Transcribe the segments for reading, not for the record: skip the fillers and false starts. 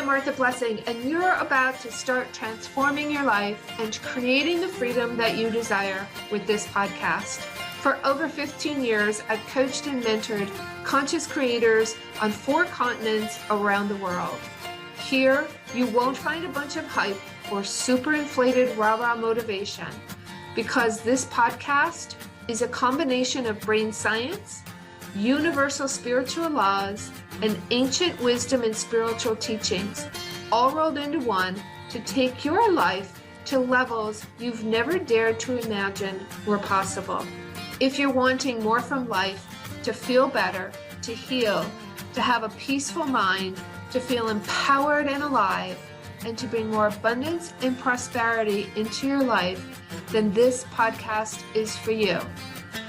Martha Blessing, and you're about to start transforming your life and creating the freedom that you desire with this podcast. For over 15 years, I've coached and mentored conscious creators on 4 continents around the world. Here, you won't find a bunch of hype or super inflated rah-rah motivation, because this podcast is a combination of brain science, universal spiritual laws, and ancient wisdom and spiritual teachings, all rolled into one to take your life to levels you've never dared to imagine were possible. If you're wanting more from life, to feel better, to heal, to have a peaceful mind, to feel empowered and alive, and to bring more abundance and prosperity into your life, then this podcast is for you.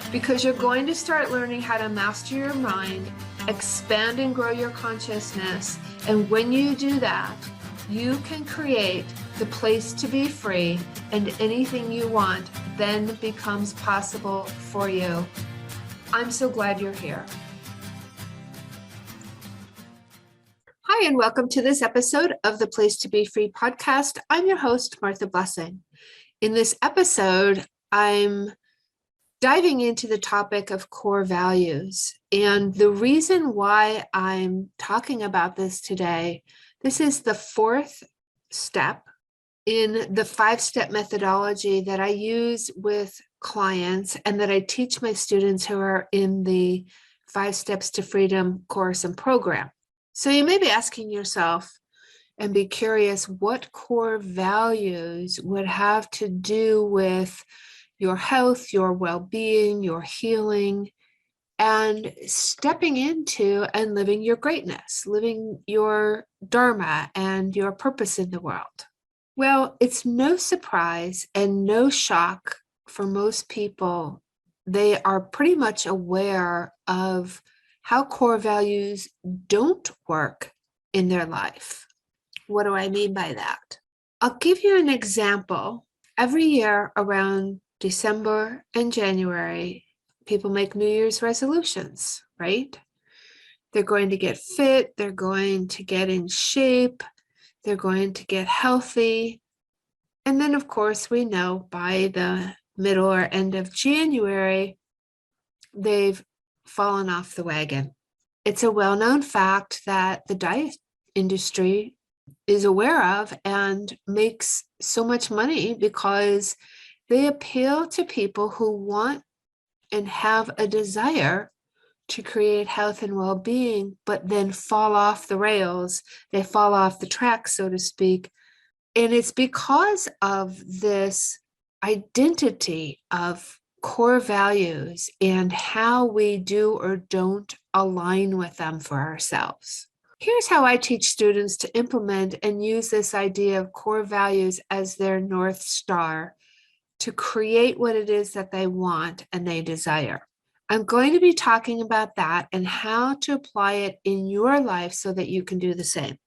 Because you're going to start learning how to master your mind, expand and grow your consciousness. And when you do that, you can create the place to be free, and anything you want then becomes possible for you. I'm so glad you're here. Hi, and welcome to this episode of the Place to Be Free podcast. I'm your host, Martha Blessing. In this episode, I'm diving into the topic of core values. And the reason why I'm talking about this today, this is the 4th step in the 5-step methodology that I use with clients and that I teach my students who are in the 5 Steps to Freedom course and program. So you may be asking yourself and be curious what core values would have to do with your health, your well-being, your healing, and stepping into and living your greatness, living your dharma and your purpose in the world. Well, it's no surprise and no shock for most people. They are pretty much aware of how core values don't work in their life. What do I mean by that? I'll give you an example. Every year around December and January, people make New Year's resolutions, right? They're going to get fit, they're going to get in shape, they're going to get healthy. And then, of course, we know by the middle or end of January, they've fallen off the wagon. It's a well-known fact that the diet industry is aware of and makes so much money because they appeal to people who want and have a desire to create health and well-being, but then fall off the rails. They fall off the track, so to speak. And it's because of this identity of core values and how we do or don't align with them for ourselves. Here's how I teach students to implement and use this idea of core values as their North Star to create what it is that they want and they desire. I'm going to be talking about that and how to apply it in your life so that you can do the same.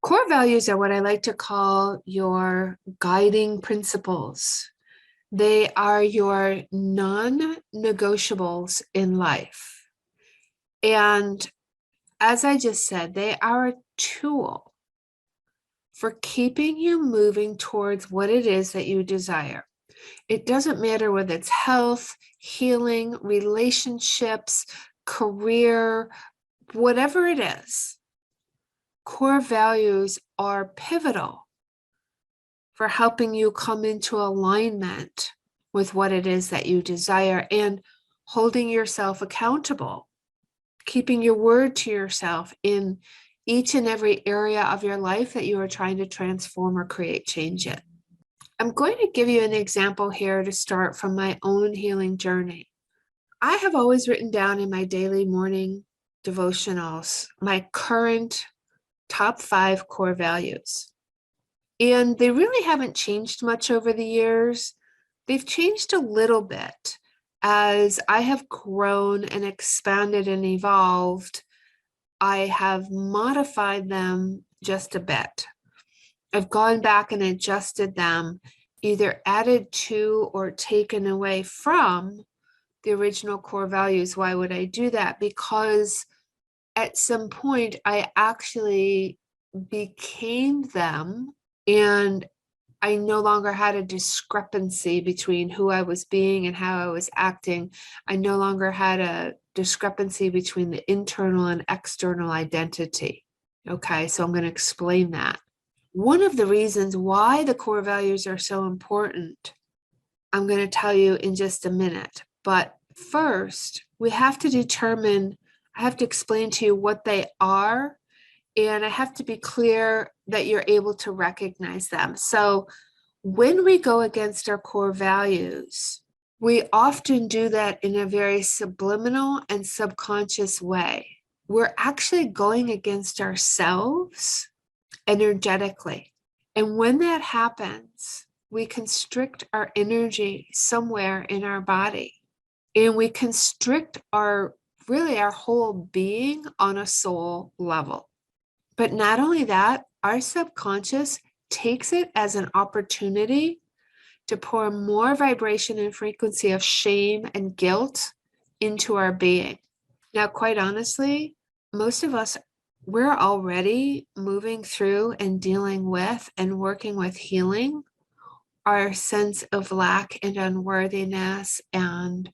Core values are what I like to call your guiding principles. They are your non-negotiables in life. And as I just said, they are a tool for keeping you moving towards what it is that you desire. It doesn't matter whether it's health, healing, relationships, career, whatever it is. Core values are pivotal for helping you come into alignment with what it is that you desire and holding yourself accountable, keeping your word to yourself in each and every area of your life that you are trying to transform or create change in. I'm going to give you an example here to start from my own healing journey. I have always written down in my daily morning devotionals my current top 5 core values. And they really haven't changed much over the years. They've changed a little bit as I have grown and expanded and evolved. I have modified them just a bit. I've gone back and adjusted them, either added to or taken away from the original core values. Why would I do that? Because at some point I actually became them, and I no longer had a discrepancy between who I was being and how I was acting. I no longer had a discrepancy between the internal and external identity. Okay, so I'm going to explain that. One of the reasons why the core values are so important, I'm going to tell you in just a minute. But first, we have to determine, I have to explain to you what they are, and I have to be clear that you're able to recognize them. So when we go against our core values, we often do that in a very subliminal and subconscious way. We're actually going against ourselves energetically. And when that happens, we constrict our energy somewhere in our body, and we constrict our whole being on a soul level. But not only that, our subconscious takes it as an opportunity to pour more vibration and frequency of shame and guilt into our being. Now, quite honestly, most of us, we're already moving through and dealing with and working with healing our sense of lack and unworthiness and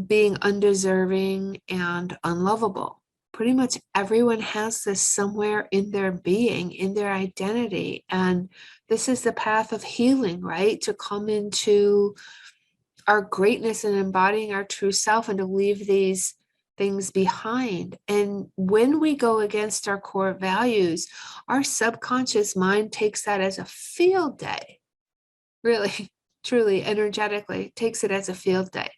being undeserving and unlovable. Pretty much everyone has this somewhere in their being, in their identity. And this is the path of healing, right? To come into our greatness and embodying our true self and to leave these things behind. And when we go against our core values, our subconscious mind takes that as a field day. Really, truly, energetically takes it as a field day.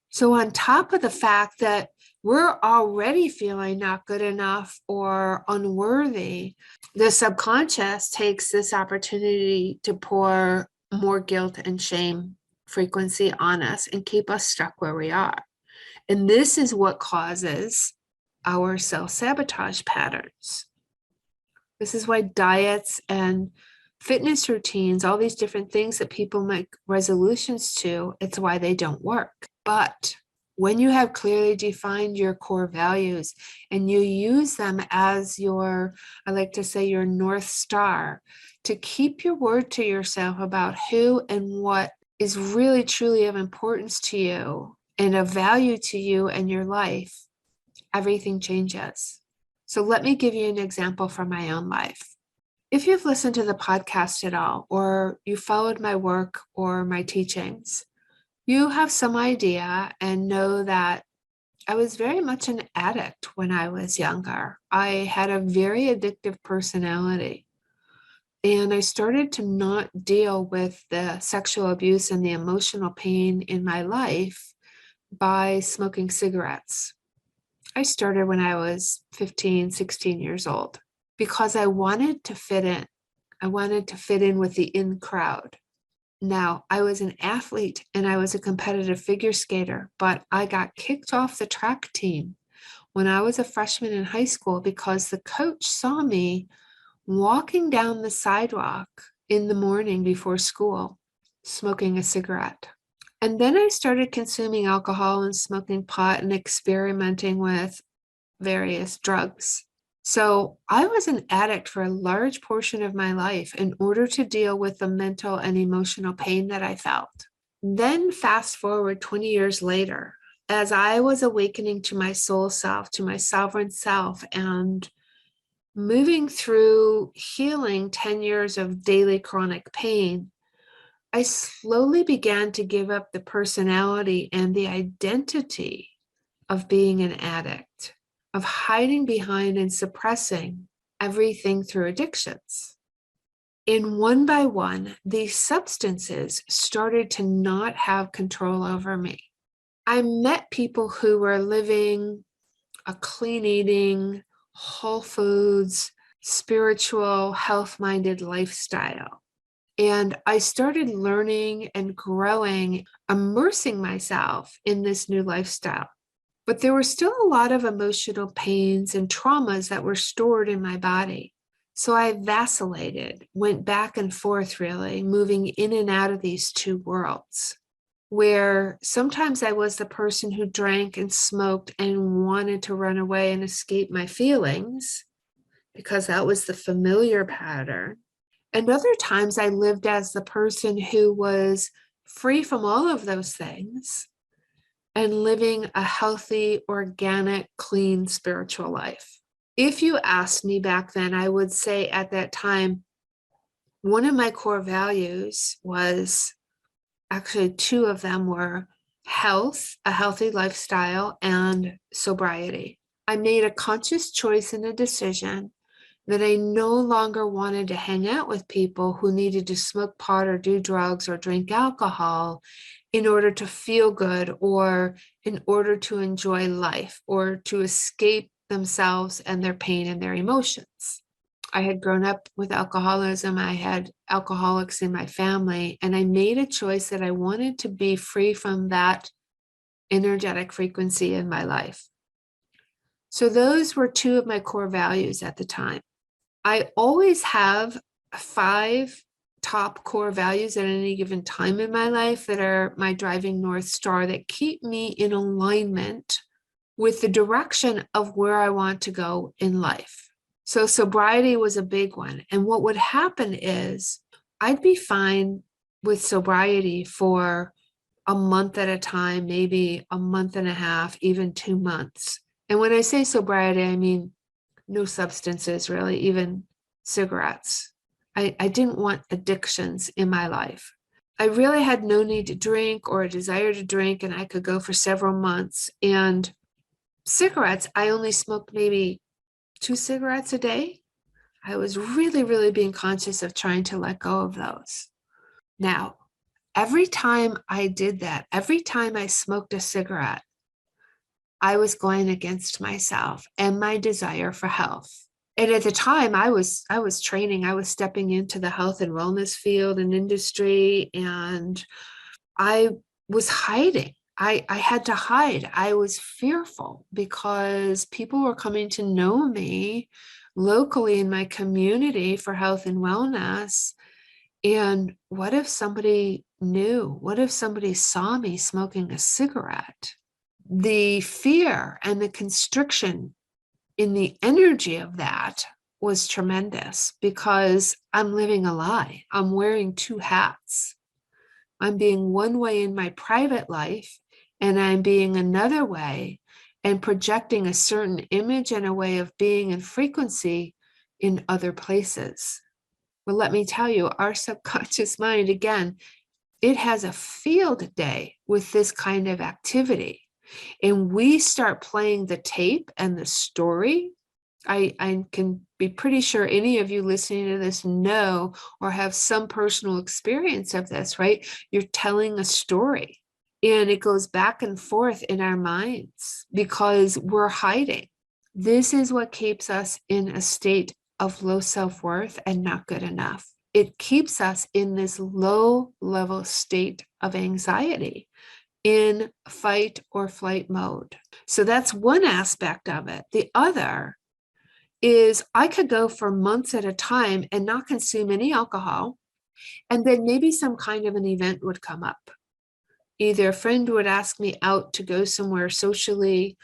So on top of the fact that we're already feeling not good enough or unworthy, the subconscious takes this opportunity to pour more guilt and shame frequency on us and keep us stuck where we are. And this is what causes our self-sabotage patterns. This is why diets and fitness routines, all these different things that people make resolutions to, it's why they don't work. But when you have clearly defined your core values and you use them as your, I like to say, your North Star to keep your word to yourself about who and what is really truly of importance to you and of value to you and your life, everything changes. So let me give you an example from my own life. If you've listened to the podcast at all, or you followed my work or my teachings, you have some idea and know that I was very much an addict when I was younger. I had a very addictive personality. And I started to not deal with the sexual abuse and the emotional pain in my life by smoking cigarettes. I started when I was 15, 16 years old because I wanted to fit in. I wanted to fit in with the in crowd. Now, I was an athlete and I was a competitive figure skater, but I got kicked off the track team when I was a freshman in high school because the coach saw me walking down the sidewalk in the morning before school, smoking a cigarette. And then I started consuming alcohol and smoking pot and experimenting with various drugs. So I was an addict for a large portion of my life in order to deal with the mental and emotional pain that I felt. Then fast forward 20 years later, as I was awakening to my soul self, to my sovereign self, and moving through healing 10 years of daily chronic pain, I slowly began to give up the personality and the identity of being an addict, of hiding behind and suppressing everything through addictions. And one by one, these substances started to not have control over me. I met people who were living a clean eating, whole foods, spiritual, health-minded lifestyle. And I started learning and growing, immersing myself in this new lifestyle. But there were still a lot of emotional pains and traumas that were stored in my body. So I vacillated, went back and forth, really, moving in and out of these two worlds, where sometimes I was the person who drank and smoked and wanted to run away and escape my feelings. because that was the familiar pattern. And other times I lived as the person who was free from all of those things and living a healthy, organic, clean spiritual life. If you asked me back then, I would say at that time, one of my core values was, actually two of them were health, a healthy lifestyle, and sobriety. I made a conscious choice and a decision that I no longer wanted to hang out with people who needed to smoke pot or do drugs or drink alcohol in order to feel good or in order to enjoy life or to escape themselves and their pain and their emotions. I had grown up with alcoholism. I had alcoholics in my family, and I made a choice that I wanted to be free from that energetic frequency in my life. So those were two of my core values at the time. I always have 5 top core values at any given time in my life that are my driving North Star that keep me in alignment with the direction of where I want to go in life. So sobriety was a big one. And what would happen is I'd be fine with sobriety for a month at a time, maybe a month and a half, even 2 months. And when I say sobriety, I mean no substances really, even cigarettes. I didn't want addictions in my life. I really had no need to drink or a desire to drink, and I could go for several months. And cigarettes, I only smoked maybe 2 cigarettes a day. I was really, really being conscious of trying to let go of those. Now, every time I did that, every time I smoked a cigarette, I was going against myself and my desire for health. And at the time I was training, I was stepping into the health and wellness field and industry, and I was hiding. I had to hide. I was fearful because people were coming to know me locally in my community for health and wellness. And what if somebody knew? What if somebody saw me smoking a cigarette? The fear and the constriction in the energy of that was tremendous because I'm living a lie. I'm wearing 2 hats. I'm being one way in my private life, and I'm being another way and projecting a certain image and a way of being and frequency in other places. Well, let me tell you, our subconscious mind, again, it has a field day with this kind of activity. And we start playing the tape and the story. I can be pretty sure any of you listening to this know or have some personal experience of this, right? You're telling a story and it goes back and forth in our minds because we're hiding. This is what keeps us in a state of low self-worth and not good enough. It keeps us in this low level state of anxiety, in fight or flight mode. So that's one aspect of it. The other is I could go for months at a time and not consume any alcohol. And then maybe some kind of an event would come up. Either a friend would ask me out to go somewhere socially,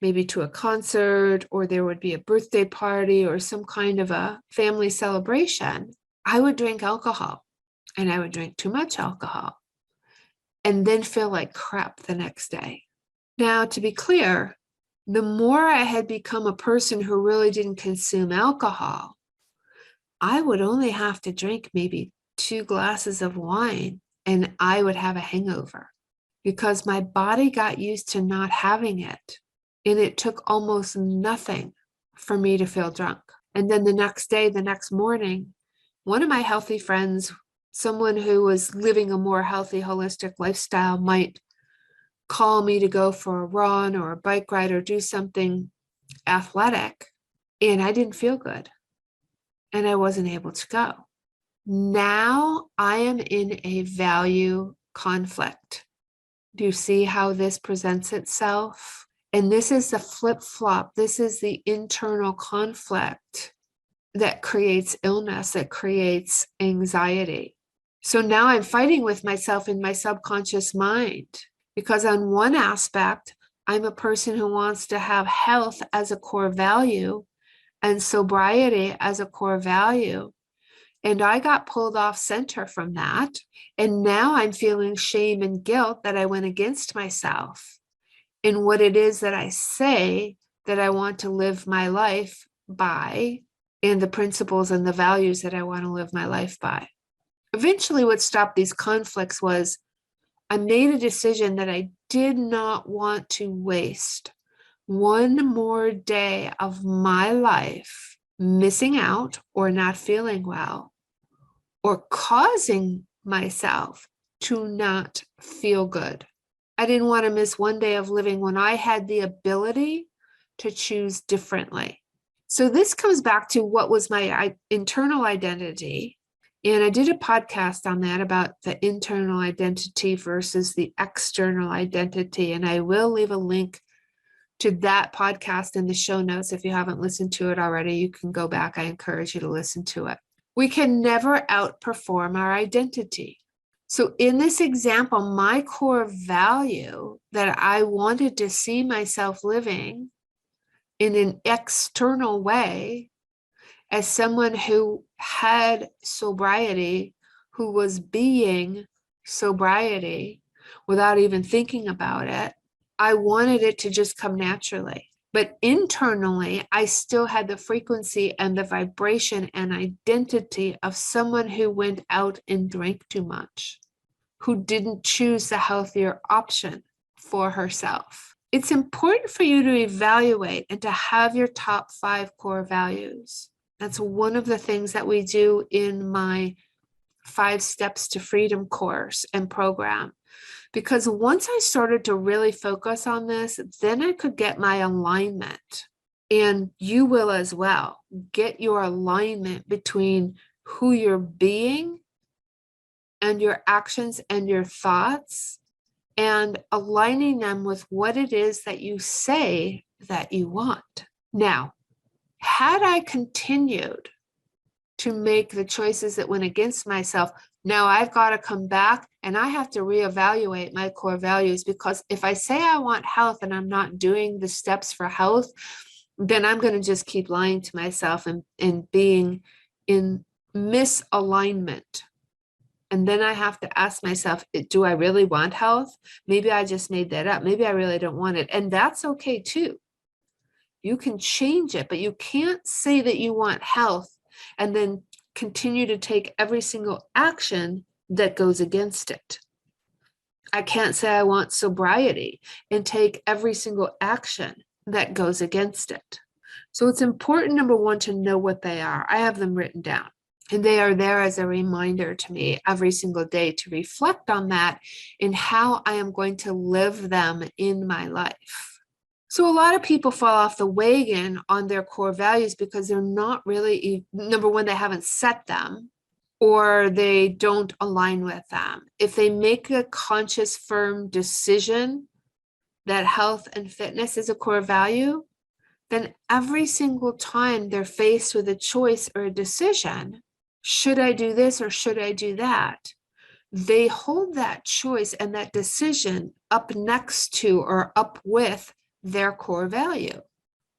maybe to a concert, or there would be a birthday party or some kind of a family celebration. I would drink alcohol, and I would drink too much alcohol, and then feel like crap the next day. Now, to be clear, the more I had become a person who really didn't consume alcohol, I would only have to drink maybe 2 glasses of wine and I would have a hangover because my body got used to not having it. And it took almost nothing for me to feel drunk. And then the next day, the next morning, one of my healthy friends, someone who was living a more healthy, holistic lifestyle, might call me to go for a run or a bike ride or do something athletic. And I didn't feel good. And I wasn't able to go. Now I am in a value conflict. Do you see how this presents itself? And this is the flip-flop. This is the internal conflict that creates illness, that creates anxiety. So now I'm fighting with myself in my subconscious mind because on one aspect, I'm a person who wants to have health as a core value. and sobriety as a core value. And I got pulled off center from that. And now I'm feeling shame and guilt that I went against myself in what it is that I say that I want to live my life by, and the principles and the values that I want to live my life by. Eventually, what stopped these conflicts was I made a decision that I did not want to waste one more day of my life missing out or not feeling well or causing myself to not feel good. I didn't want to miss one day of living when I had the ability to choose differently. So this comes back to what was my internal identity. And I did a podcast on that about the internal identity versus the external identity. And I will leave a link to that podcast in the show notes. If you haven't listened to it already, you can go back. I encourage you to listen to it. We can never outperform our identity. So in this example, my core value that I wanted to see myself living in an external way as someone who had sobriety, who was being sobriety without even thinking about it, I wanted it to just come naturally. But internally, I still had the frequency and the vibration and identity of someone who went out and drank too much, who didn't choose the healthier option for herself. It's important for you to evaluate and to have your top 5 core values. That's one of the things that we do in my 5 Steps to Freedom course and program. Because once I started to really focus on this, then I could get my alignment. And you will as well. Get your alignment between who you're being and your actions and your thoughts, and aligning them with what it is that you say that you want. Now, had I continued to make the choices that went against myself, now I've got to come back and I have to reevaluate my core values, because if I say I want health and I'm not doing the steps for health, then I'm going to just keep lying to myself and being in misalignment. And then I have to ask myself, do I really want health? Maybe I just made that up. Maybe I really don't want it. And that's okay too. You can change it, but you can't say that you want health and then continue to take every single action that goes against it. I can't say I want sobriety and take every single action that goes against it. So it's important, number one, to know what they are. I have them written down, and they are there as a reminder to me every single day to reflect on that and how I am going to live them in my life. So a lot of people fall off the wagon on their core values because they're not really, number one, they haven't set them, or they don't align with them. If they make a conscious, firm decision that health and fitness is a core value, then every single time they're faced with a choice or a decision, should I do this or should I do that? They hold that choice and that decision up next to or up with their core value.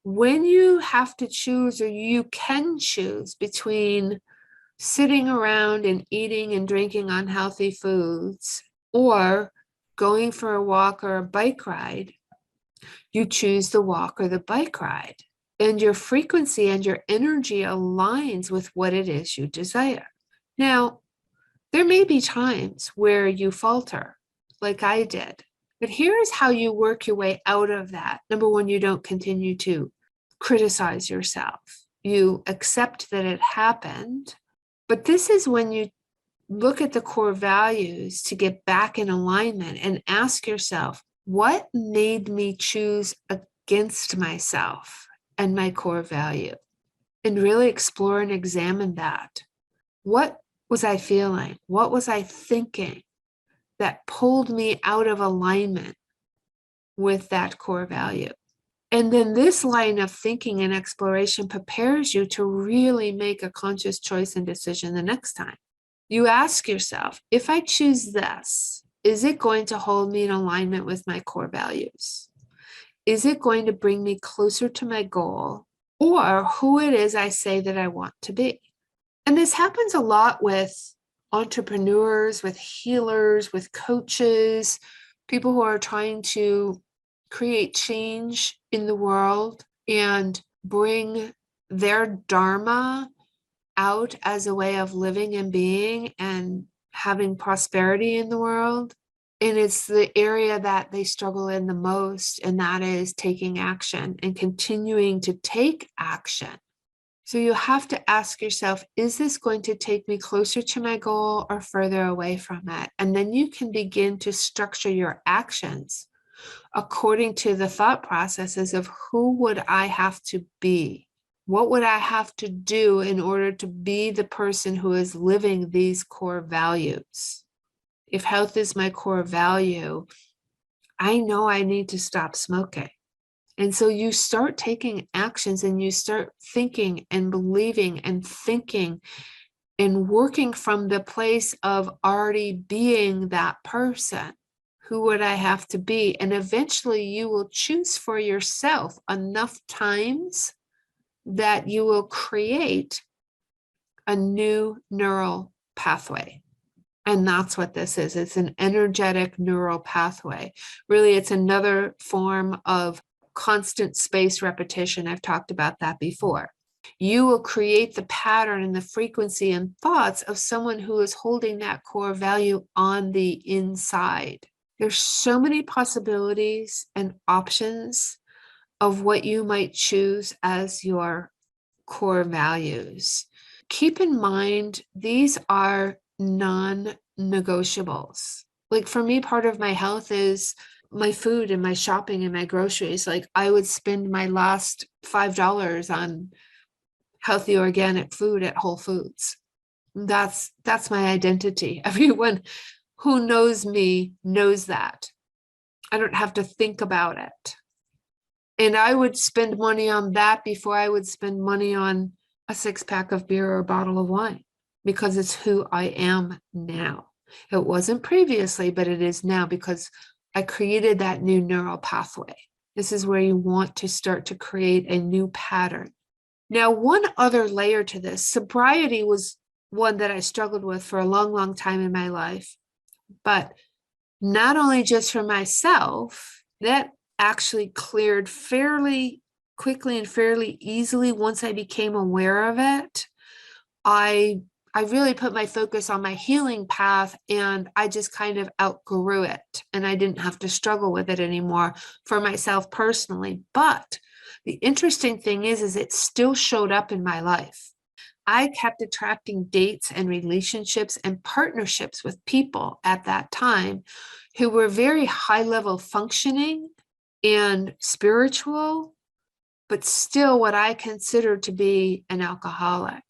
When you have to choose, or you can choose between sitting around and eating and drinking unhealthy foods or going for a walk or a bike ride, you choose the walk or the bike ride. And your frequency and your energy aligns with what it is you desire. Now, there may be times where you falter, like I did. But here's how you work your way out of that. Number one, you don't continue to criticize yourself. You accept that it happened. But this is when you look at the core values to get back in alignment and ask yourself, what made me choose against myself and my core value? And really explore and examine that. What was I feeling? What was I thinking that pulled me out of alignment with that core value? And then this line of thinking and exploration prepares you to really make a conscious choice and decision the next time. You ask yourself, if I choose this, is it going to hold me in alignment with my core values? Is it going to bring me closer to my goal? or who it is I say that I want to be. And this happens a lot with entrepreneurs, with healers, with coaches, people who are trying to create change in the world and bring their dharma out as a way of living and being and having prosperity in the world. And it's the area that they struggle in the most, and that is taking action and continuing to take action. So you have to ask yourself, is this going to take me closer to my goal or further away from it? And then you can begin to structure your actions according to the thought processes of who would I have to be? What would I have to do in order to be the person who is living these core values? If health is my core value, I know I need to stop smoking. And so you start taking actions and you start thinking and believing and thinking and working from the place of already being that person. Who would I have to be? And eventually you will choose for yourself enough times that you will create a new neural pathway. And that's what this is. It's an energetic neural pathway. Really, it's another form of constant space repetition. I've talked about that before. You will create the pattern and the frequency and thoughts of someone who is holding that core value on the inside. There's so many possibilities and options of what you might choose as your core values. Keep in mind, these are non-negotiables. Like for me, part of my health is my food and my shopping and my groceries. Like I would spend my last $5 on healthy organic food at Whole Foods. That's my identity. Everyone who knows me knows that. I don't have to think about it. And I would spend money on that before I would spend money on a 6-pack of beer or a bottle of wine, because it's who I am now. It wasn't previously, but it is now because I created that new neural pathway. This is where you want to start to create a new pattern. Now, one other layer to this, sobriety was one that I struggled with for a long, long time in my life. But not only just for myself, that actually cleared fairly quickly and fairly easily once I became aware of it. I really put my focus on my healing path, and I just kind of outgrew it, and I didn't have to struggle with it anymore for myself personally. But the interesting thing is it still showed up in my life. I kept attracting dates and relationships and partnerships with people at that time who were very high level functioning and spiritual, but still what I considered to be an alcoholic.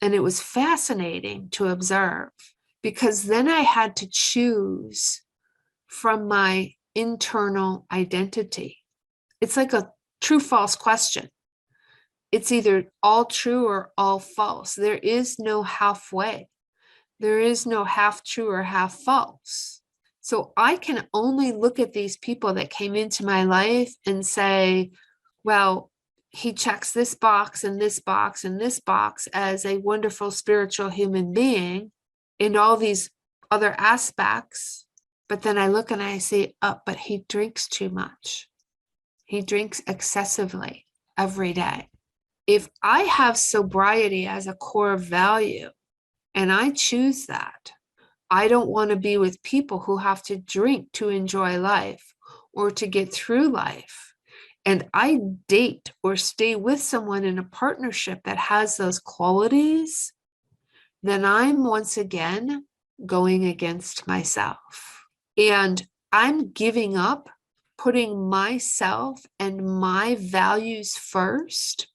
And it was fascinating to observe, because then I had to choose from my internal identity. It's like a true false question. It's either all true or all false. There is no halfway. There is no half true or half false. So I can only look at these people that came into my life and say, well, he checks this box and this box and this box as a wonderful spiritual human being in all these other aspects. But then I look and I say, oh, but he drinks too much. He drinks excessively every day. If I have sobriety as a core value and I choose that, I don't want to be with people who have to drink to enjoy life or to get through life. And I date or stay with someone in a partnership that has those qualities, then I'm once again going against myself. And I'm giving up putting myself and my values first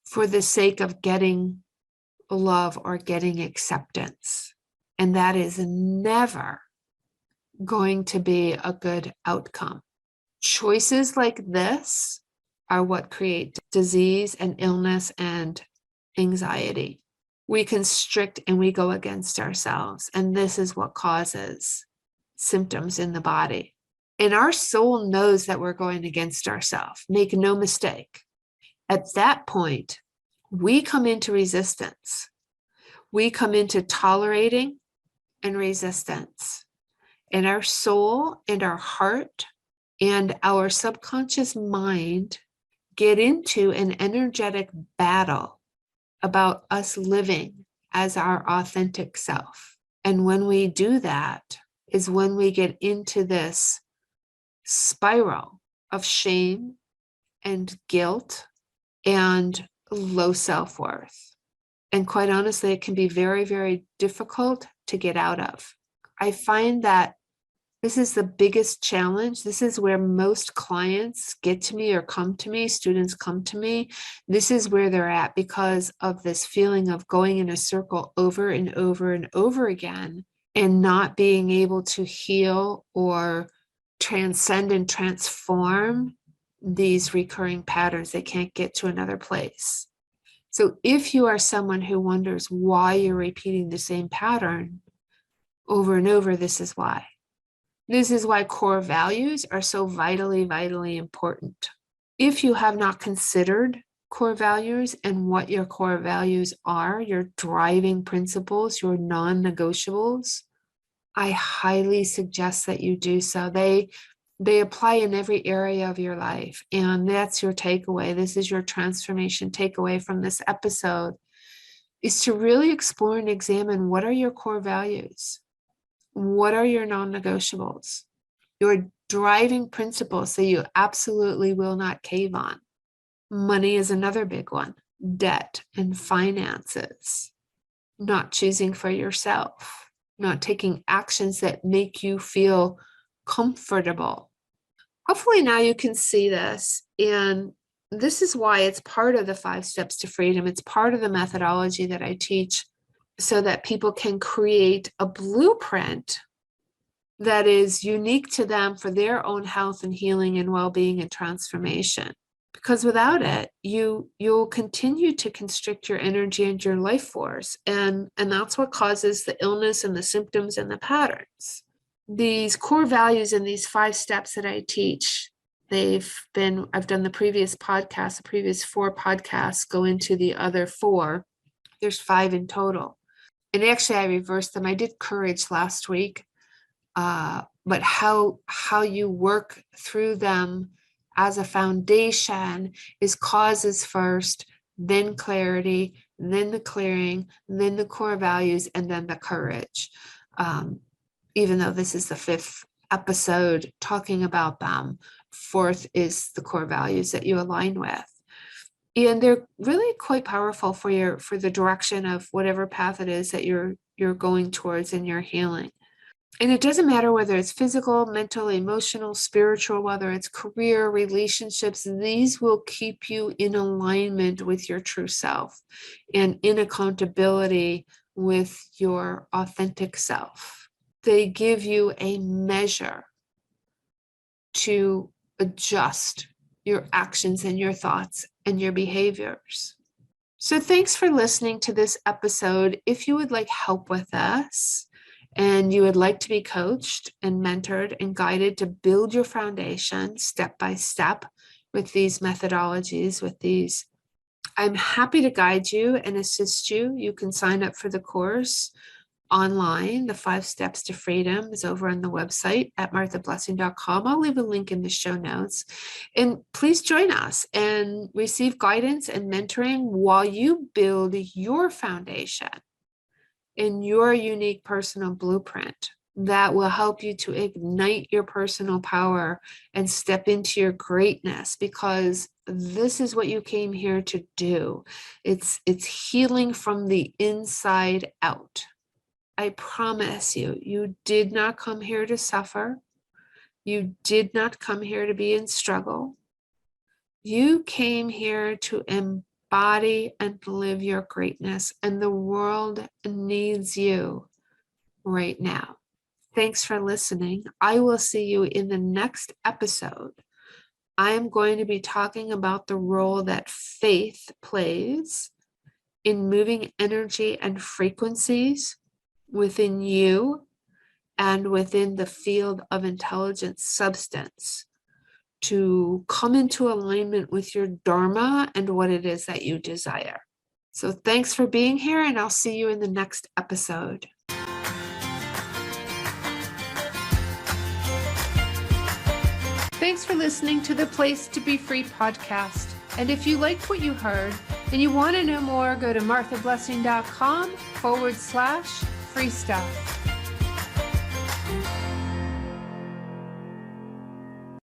for the sake of getting love or getting acceptance. And that is never going to be a good outcome. Choices like this are what create disease and illness and anxiety. We constrict and we go against ourselves. And this is what causes symptoms in the body. And our soul knows that we're going against ourselves. Make no mistake. At that point, we come into resistance. We come into tolerating and resistance. And our soul and our heart and our subconscious mind get into an energetic battle about us living as our authentic self. And when we do that is when we get into this spiral of shame and guilt and low self-worth. And quite honestly, it can be very, very difficult to get out of. I find that this is the biggest challenge. This is where most clients get to me or come to me, students come to me. This is where they're at because of this feeling of going in a circle over and over and over again and not being able to heal or transcend and transform these recurring patterns. They can't get to another place. So if you are someone who wonders why you're repeating the same pattern over and over, this is why. This is why core values are so vitally, vitally important. If you have not considered core values and what your core values are, your driving principles, your non-negotiables, I highly suggest that you do so. They apply in every area of your life. And that's your takeaway. This is your transformation takeaway from this episode, is to really explore and examine what are your core values? What are your non-negotiables? Your driving principles that you absolutely will not cave on. Money is another big one. Debt and finances. Not choosing for yourself. Not taking actions that make you feel comfortable. Hopefully now you can see this, and this is why it's part of the 5 steps to freedom. It's part of the methodology that I teach so that people can create a blueprint that is unique to them for their own health and healing and well-being and transformation. Because without it, you'll continue to constrict your energy and your life force, and that's what causes the illness and the symptoms and the patterns. These core values and these 5 steps that I teach, I've done the previous 4 podcasts go into the other 4. There's 5 in total. And actually I reversed them. I did courage last week, but how you work through them as a foundation is causes first, then clarity, then the clearing, then the core values, and then the courage. Even though this is the 5th episode talking about them, 4th is the core values that you align with. And they're really quite powerful for the direction of whatever path it is that you're going towards in your healing. And it doesn't matter whether it's physical, mental, emotional, spiritual, whether it's career, relationships, these will keep you in alignment with your true self and in accountability with your authentic self. They give you a measure to adjust your actions and your thoughts and your behaviors. So thanks for listening to this episode. If you would like help with us and you would like to be coached and mentored and guided to build your foundation step by step with these methodologies, I'm happy to guide you and assist you. You can sign up for the course online. The 5 steps to freedom is over on the website at marthablessing.com. I'll leave a link in the show notes. And please join us and receive guidance and mentoring while you build your foundation in your unique personal blueprint that will help you to ignite your personal power and step into your greatness, because this is what you came here to do. It's healing from the inside out. I promise you, you did not come here to suffer. You did not come here to be in struggle. You came here to embody and live your greatness, and the world needs you right now. Thanks for listening. I will see you in the next episode. I am going to be talking about the role that faith plays in moving energy and frequencies within you and within the field of intelligent substance to come into alignment with your Dharma and what it is that you desire. So thanks for being here, and I'll see you in the next episode. Thanks for listening to the Place to Be Free podcast. And if you liked what you heard and you want to know more, go to marthablessing.com/free stuff.